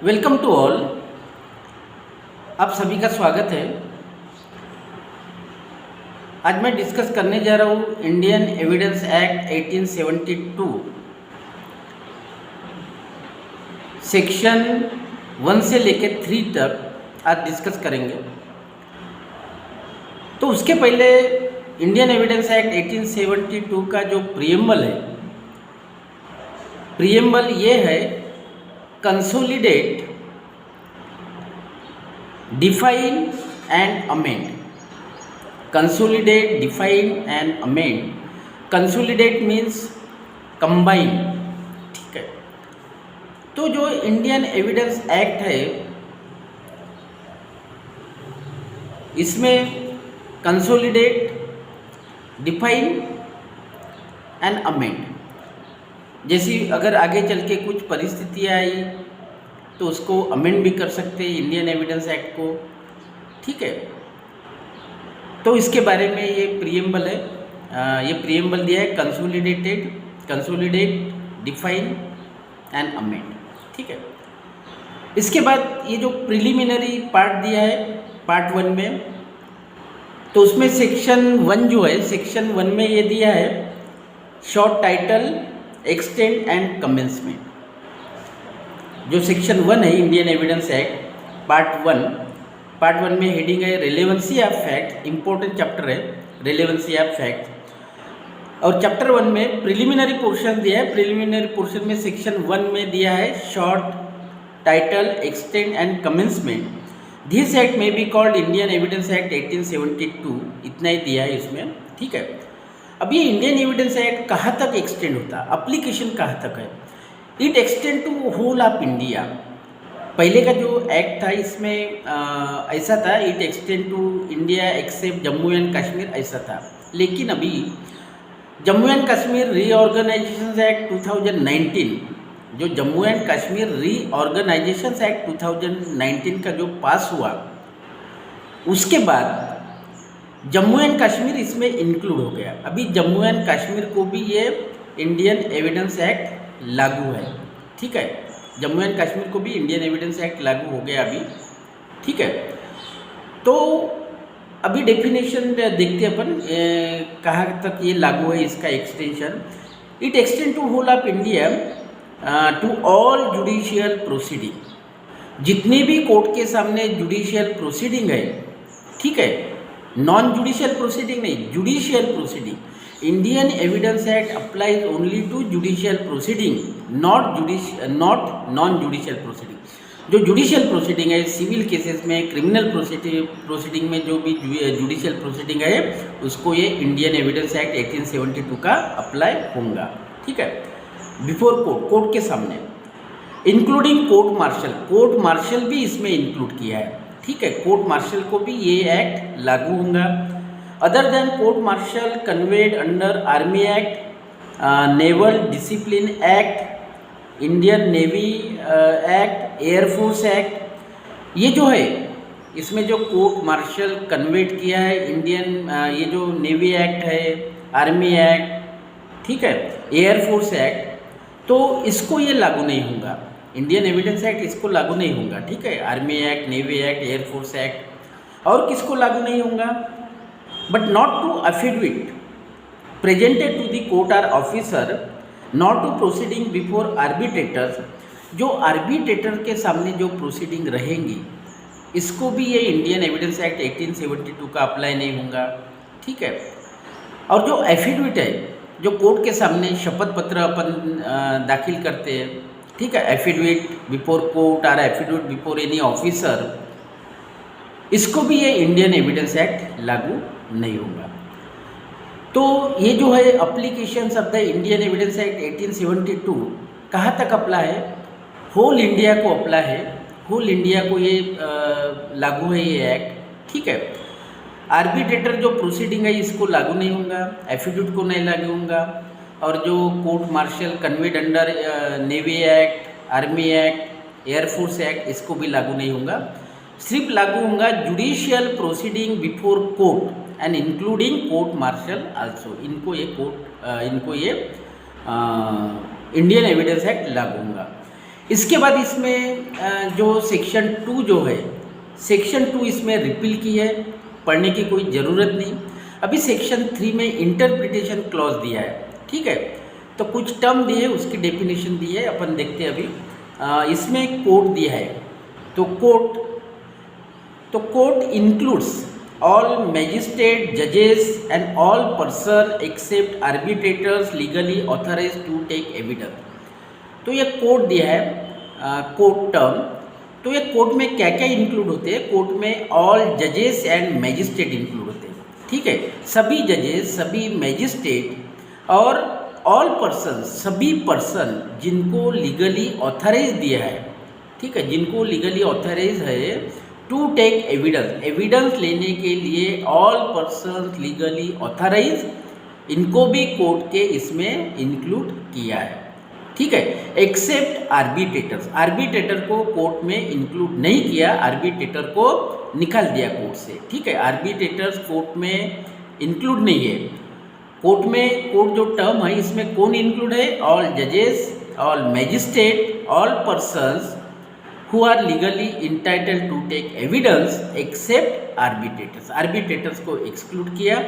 Welcome to all. आप सभी का स्वागत है। आज मैं डिस्कस करने जा रहा हूँ इंडियन एविडेंस एक्ट 1872 सेक्शन 1 से लेकर 3 तक आज डिस्कस करेंगे। तो उसके पहले इंडियन एविडेंस एक्ट 1872 का जो प्रियम्बल है, प्रियम्बल ये है consolidate, define and amend. Consolidate, define and amend. Consolidate means combine, ठीक है। तो जो इंडियन एविडेंस एक्ट है इसमें कंसोलिडेट, डिफाइन एंड अमेंड, जैसी अगर आगे चल के कुछ परिस्थितियाँ आई तो उसको अमेंड भी कर सकते हैं इंडियन एविडेंस एक्ट को, ठीक है। तो इसके बारे में ये प्रियम्बल है, ये प्रियम्बल दिया है कंसोलिडेट, डिफाइन एंड अमेंड, ठीक है। इसके बाद ये जो प्रिलिमिनरी पार्ट दिया है पार्ट 1 में, तो उसमें सेक्शन 1 जो है, सेक्शन 1 में ये दिया है short title, extent and commencement. जो सेक्शन 1 है इंडियन एविडेंस एक्ट पार्ट 1 में हेडिंग है relevancy of fact, important chapter है रेलेवेंसी ऑफ फैक्ट। और चैप्टर 1 में प्रिलिमिनरी पोर्शन दिया है। प्रिलिमिनरी पोर्शन में सेक्शन 1 में दिया है short title, extent and commencement. This act may be called Indian evidence Act 1872, इतना ही दिया है इसमें, ठीक है। अब ये इंडियन एविडेंस एक्ट कहाँ तक एक्सटेंड होता है, अप्लीकेशन कहाँ तक है? It extend to whole of India. पहले का जो एक्ट था इसमें ऐसा था, it extend to India except Jammu and Kashmir, ऐसा था। लेकिन अभी Jammu and Kashmir reorganisation act 2019, जो Jammu and Kashmir reorganisation act 2019 का जो पास हुआ, उसके बाद जम्मू एंड कश्मीर इसमें इंक्लूड हो गया। अभी जम्मू एंड कश्मीर को भी ये इंडियन एविडेंस एक्ट लागू है, ठीक है। जम्मू एंड कश्मीर को भी इंडियन एविडेंस एक्ट लागू हो गया अभी, ठीक है। तो अभी डेफिनेशन देखते हैं अपन कहाँ तक ये लागू है, इसका extension. It extend to whole of India to all judicial proceeding. जितने भी कोर्ट के सामने जुडिशियल प्रोसीडिंग है, ठीक है, नॉन जुडिशियल प्रोसीडिंग नहीं, judicial proceeding. Indian evidence act applies only to judicial proceeding, not non judicial proceeding. जो judicial proceeding है, सिविल केसेस में, क्रिमिनल प्रोसीडिंग में जो भी जुडिशियल प्रोसीडिंग है, उसको ये इंडियन एविडेंस एक्ट 1872 का अप्लाई होगा, ठीक है। बिफोर कोर्ट के सामने, इंक्लूडिंग कोर्ट मार्शल भी इसमें इंक्लूड किया है, ठीक है। कोर्ट मार्शल को भी ये एक्ट लागू होगा। Other than court martial conveyed under army act, naval discipline act, Indian navy act, air force act, ये जो है इसमें जो कोर्ट मार्शल कन्वेड किया है इंडियन, ये जो नेवी एक्ट है, आर्मी एक्ट, ठीक है, एयरफोर्स एक्ट, तो इसको ये लागू नहीं होगा। इंडियन एविडेंस एक्ट इसको लागू नहीं होगा, ठीक है। Army act, navy act, air force act. और किसको लागू नहीं होगा? But not to affidavit presented to the court और officer, not to proceeding before arbitrators. जो आर्बिट्रेटर के सामने जो प्रोसीडिंग रहेंगी, इसको भी ये इंडियन एविडेंस एक्ट 1872 का अप्लाई नहीं होगा, ठीक है। और जो एफिडेविट है, जो कोर्ट के सामने शपथ पत्र अपन दाखिल करते हैं, ठीक है, एफिडेविट बिफोर कोर्ट और एफिडेविट बिफोर एनी ऑफिसर, इसको भी ये इंडियन एविडेंस एक्ट लागू नहीं होगा। तो ये जो है applications of the Indian evidence Act 1872 कहाँ तक अप्लाई है? होल इंडिया को अप्लाई है, होल इंडिया को ये लागू है ये एक्ट, ठीक है। आर्बिट्रेटर जो प्रोसीडिंग है इसको लागू नहीं होगा, एफिडेविट को नहीं लागू होगा, और जो court martial conveyed under navy act, army act, air force act, इसको भी लागू नहीं होगा। सिर्फ लागू होगा judicial proceeding before court and including court martial also. इनको ये इंडियन एविडेंस एक्ट लागू होगा। इसके बाद इसमें जो सेक्शन 2 जो है, सेक्शन 2 इसमें रिपील की है, पढ़ने की कोई ज़रूरत नहीं। अभी सेक्शन 3 में इंटरप्रिटेशन क्लॉज दिया है, ठीक है। तो कुछ टर्म दिए है, उसकी डेफिनेशन दी है, अपन देखते हैं अभी। इसमें कोर्ट दिया है, तो court includes all magistrate, judges and all person except arbitrators legally authorized to take evidence। तो ये कोर्ट दिया है, कोर्ट टर्म। तो ये कोर्ट में क्या क्या इंक्लूड होते हैं? कोर्ट में ऑल जजेस एंड मैजिस्ट्रेट इंक्लूड होते हैं, ठीक है। सभी जजेस, सभी मैजिस्ट्रेट और ऑल पर्सन, सभी पर्सन जिनको लीगली ऑथराइज दिया है, ठीक है, जिनको लीगली ऑथराइज है टू टेक एविडेंस, एविडेंस लेने के लिए ऑल पर्सन लीगली ऑथराइज, इनको भी कोर्ट के इसमें इंक्लूड किया है, ठीक है। एक्सेप्ट आर्बिट्रेटर्स, आर्बिट्रेटर को कोर्ट में इंक्लूड नहीं किया, आर्बिट्रेटर को निकाल दिया कोर्ट से, ठीक है। आर्बिट्रेटर्स कोर्ट में इंक्लूड नहीं है। कोर्ट में, कोर्ट जो टर्म है इसमें कौन इंक्लूड है? ऑल जजेस, all magistrate, all persons who are legally entitled to take evidence except arbitrators, arbitrators को exclude किया,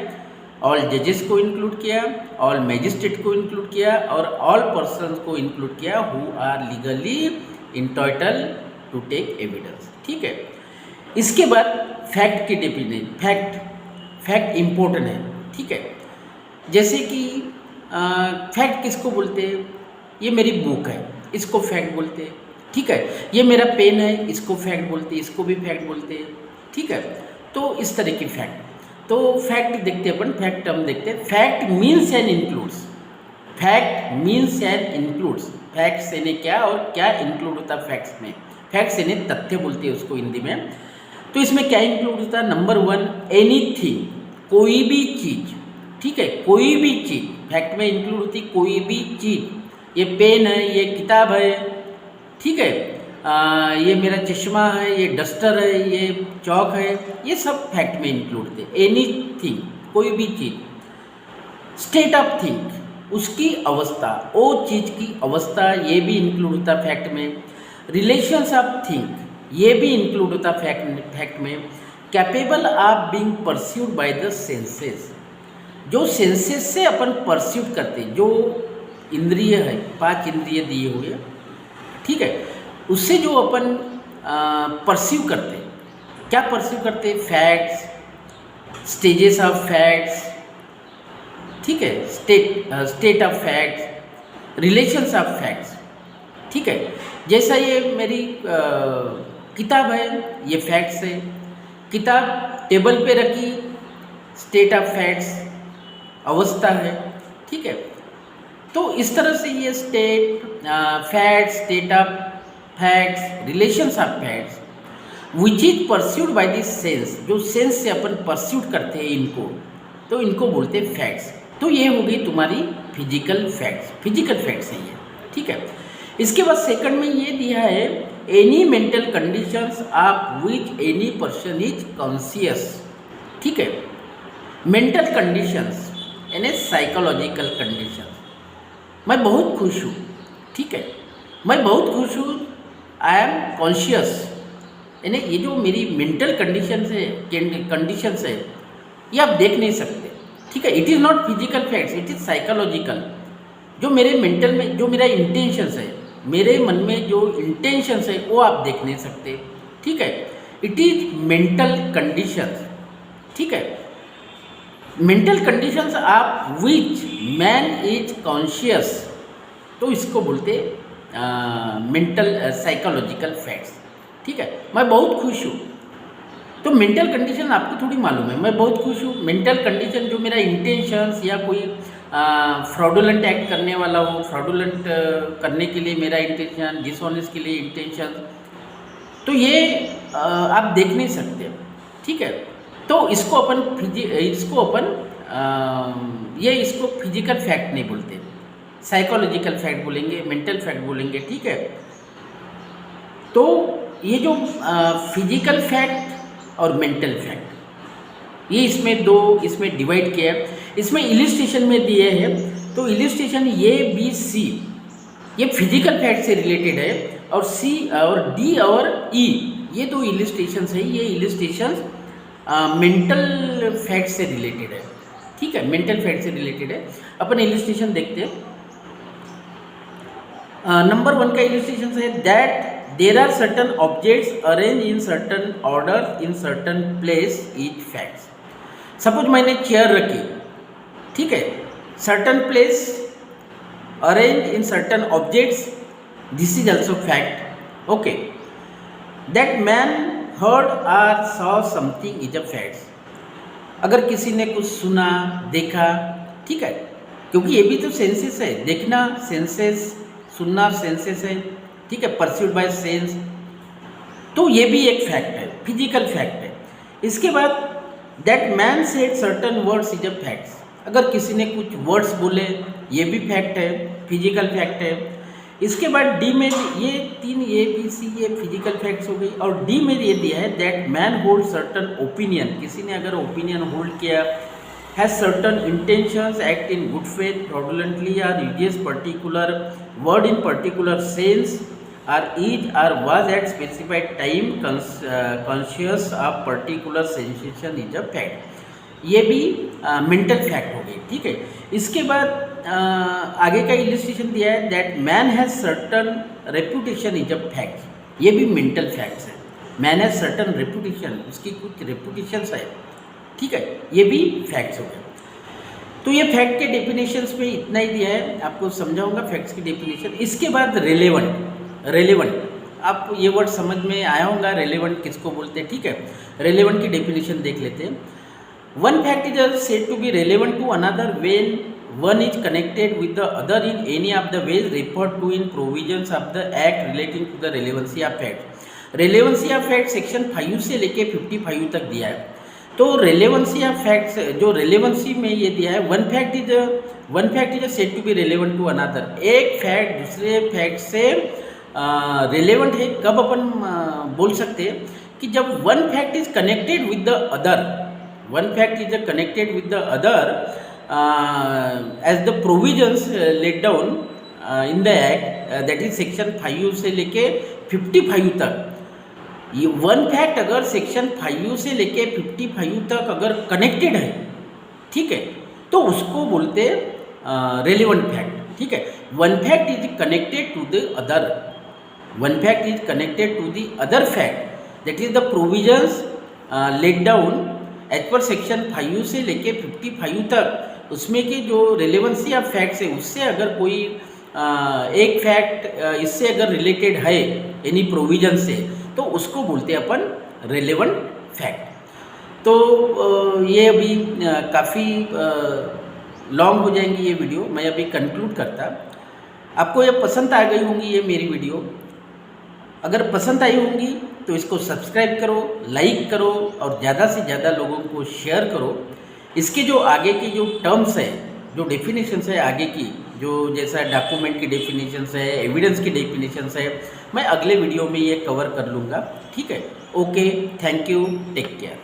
all judges को include किया, all magistrate को include किया और all persons को include किया who are legally entitled to take evidence, ठीक है। इसके बाद फैक्ट की डेफिनेशन, फैक्ट इम्पोर्टेंट है, ठीक है। जैसे कि फैक्ट किसको बोलते हैं? ये मेरी बुक है, इसको फैक्ट बोलते हैं, ठीक है। ये मेरा पेन है, इसको फैक्ट बोलते हैं, इसको भी फैक्ट बोलते हैं, ठीक है। तो इस तरह की फैक्ट, तो फैक्ट देखते हैं अपन, फैक्ट टर्म देखते हैं। Fact means and includes, fact means and includes, facts यानी क्या और क्या इंक्लूड होता है फैक्ट्स में? फैक्ट्स यानी तथ्य बोलते हैं उसको हिंदी में। तो इसमें क्या इंक्लूड होता है? नंबर 1, एनीथिंग, कोई भी चीज़, ठीक है, कोई भी चीज़ फैक्ट में इंक्लूड होती, कोई भी चीज़। ये पेन है, ये किताब है, ठीक है, ये मेरा चश्मा है, ये डस्टर है, ये चौक है, ये सब फैक्ट में इंक्लूड थे। एनीथिंग, कोई भी चीज़। स्टेट ऑफ थिंग, उसकी अवस्था, वो चीज़ की अवस्था, ये भी इंक्लूड होता फैक्ट में। रिलेशंस ऑफ थिंग, ये भी इंक्लूड होता फैक्ट में। Capable of being perceived by the senses, जो सेंसेस से अपन परस्यूड करते, जो इंद्रिय है, 5 इंद्रिय दिए हुए, ठीक है, उससे जो अपन परस्यू करते, क्या परस्यू करते? फैक्ट्स, स्टेजेस ऑफ फैक्ट्स, ठीक है, state of facts, relations of facts, ठीक है। जैसा ये मेरी किताब है, ये फैक्ट्स है, किताब टेबल पे रखी, स्टेट ऑफ फैक्ट्स, अवस्था है, ठीक है। तो इस तरह से ये state, facts, state of facts, relations of facts, which is perceived by the sense, जो सेंस से अपन परस्यूड करते हैं इनको, तो इनको बोलते हैं फैक्ट्स। तो ये हो गई तुम्हारी फिजिकल फैक्ट्स, फिजिकल फैक्ट्स है ये, ठीक है। इसके बाद सेकंड में ये दिया है, any mental conditions of which any person is conscious, ठीक है। मेंटल कंडीशंस यानी साइकोलॉजिकल कंडीशंस। मैं बहुत खुश हूँ, ठीक है, मैं बहुत खुश हूँ, आई एम कॉन्शियस, यानी ये जो मेरी मेंटल कंडीशंस है, ये आप देख नहीं सकते, ठीक है। It is not physical facts, it is psychological. जो मेरे मेंटल में, जो मेरा इंटेंशंस है, मेरे मन में जो इंटेंशंस है, वो आप देख नहीं सकते, ठीक है। इट इज मेंटल कंडीशंस, ठीक है। Mental conditions of which man is conscious, तो इसको बोलते मेंटल साइकोलॉजिकल फैक्ट्स, ठीक है। मैं बहुत खुश हूँ, तो मेंटल कंडीशन आपको थोड़ी मालूम है, मैं बहुत खुश हूँ। मेंटल कंडीशन जो मेरा इंटेंशंस, या कोई फ्रॉडुलेंट एक्ट करने वाला हो, फ्रॉडुलेंट करने के लिए मेरा इंटेंशन, डिसऑनेस्ट के लिए इंटेंशन, तो ये आप देख नहीं सकते, ठीक है। तो इसको अपन इसको फिजिकल फैक्ट नहीं बोलते, साइकोलॉजिकल फैक्ट बोलेंगे, मेंटल फैक्ट बोलेंगे, ठीक है। तो ये जो फिजिकल फैक्ट और मेंटल फैक्ट, ये इसमें डिवाइड किया है। इसमें इलिस्ट्रेशन में दिए हैं, तो इलिस्ट्रेशन A B C ये फिजिकल फैक्ट से रिलेटेड है, और सी और डी और ई, ये दो इलिस्ट्रेशंस है, ये इलिस्ट्रेशंस मेंटल फैक्ट से रिलेटेड है। ठीक है, मेंटल फैक्ट से रिलेटेड है। अपन इलिस्ट्रेशन देखते हैं। नंबर 1 का इलिस्ट्रेशन है that there are certain objects arrange in certain order in certain place is facts. Suppose मैंने चेयर रखी, ठीक है, certain place arrange in certain objects, this is also fact. Okay, that man heard or saw something is a facts. अगर किसी ने कुछ सुना, देखा, ठीक है, क्योंकि ये भी तो सेंसेस है, देखना सेंसेस, सुनना सेंसेस है, ठीक है, परसीव्ड बाय सेंस, तो ये भी एक फैक्ट है, फिजिकल फैक्ट है। इसके बाद that man said certain words is a facts. अगर किसी ने कुछ वर्ड्स बोले, ये भी फैक्ट है, फिजिकल फैक्ट है। इसके बाद डी में ये 3 ए बी सी ये फिजिकल फैक्ट्स हो गई, और डी में ये दिया है that man hold certain opinion. किसी ने अगर ओपिनियन होल्ड किया, has certain intentions, act in good faith, fraudulently, or uses particular word in particular sense, or is or was at specified time conscious of particular sensation is a fact. ये भी mental fact हो गई। ठीक है, इसके बाद आगे का इलिस्ट्रेशन दिया है that man has certain reputation is a fact. ये भी मेंटल फैक्ट्स है। मैन हैज सर्टन रेपुटेशन, उसकी कुछ रेपुटेशंस है, ठीक है, ये भी फैक्ट्स हो गए। तो ये फैक्ट के डेफिनेशंस में इतना ही दिया है, आपको समझाऊंगा फैक्ट्स की डेफिनेशन। इसके बाद रेलेवेंट, आप ये वर्ड समझ में आया होगा, रेलेवेंट किसको बोलते हैं। ठीक है, रेलेवेंट की डेफिनेशन देख लेते हैं। One fact is said to be relevant to another when one is connected with the other in any of the ways referred to in provisions of the act relating to the relevancy of fact। relevancy of fact section 5 से लेके 55 तक दिया है। तो relevancy of facts, जो relevancy में ये दिया है, one fact is said to be relevant to another। एक फैक्ट दूसरे फैक्ट से रेलेवेंट है। कब अपन बोल सकते हैं कि जब one fact is connected with the other, one fact is connected with the other as the provisions laid down in the act, that is section 5 से लेके 55 तक। ये वन फैक्ट अगर सेक्शन 5 से लेके 55 तक अगर कनेक्टेड है, ठीक है, तो उसको बोलते हैं रेलिवेंट फैक्ट। ठीक है, one fact is connected to the other, one fact is connected to the other fact, that is the provisions laid down as per section 5 से लेके 55 तक। उसमें की जो रेलेवेंसी ऑफ फैक्ट्स है, उससे अगर कोई एक फैक्ट इससे अगर रिलेटेड है एनी प्रोविजन से, तो उसको बोलते हैं अपन रेलेवेंट फैक्ट। तो ये अभी काफ़ी लॉन्ग हो जाएंगी ये वीडियो, मैं अभी कंक्लूड करता। आपको ये पसंद आ गई होंगी ये मेरी वीडियो। अगर पसंद आई होंगी तो इसको सब्सक्राइब करो, लाइक करो और ज़्यादा से ज़्यादा लोगों को शेयर करो। इसके जो आगे की जो टर्म्स है, जो डेफिनेशंस है आगे की, जो जैसा डॉक्यूमेंट की डेफिनेशंस है, एविडेंस की डेफिनेशंस है, मैं अगले वीडियो में ये कवर कर लूँगा। ठीक है, okay, thank you, take care.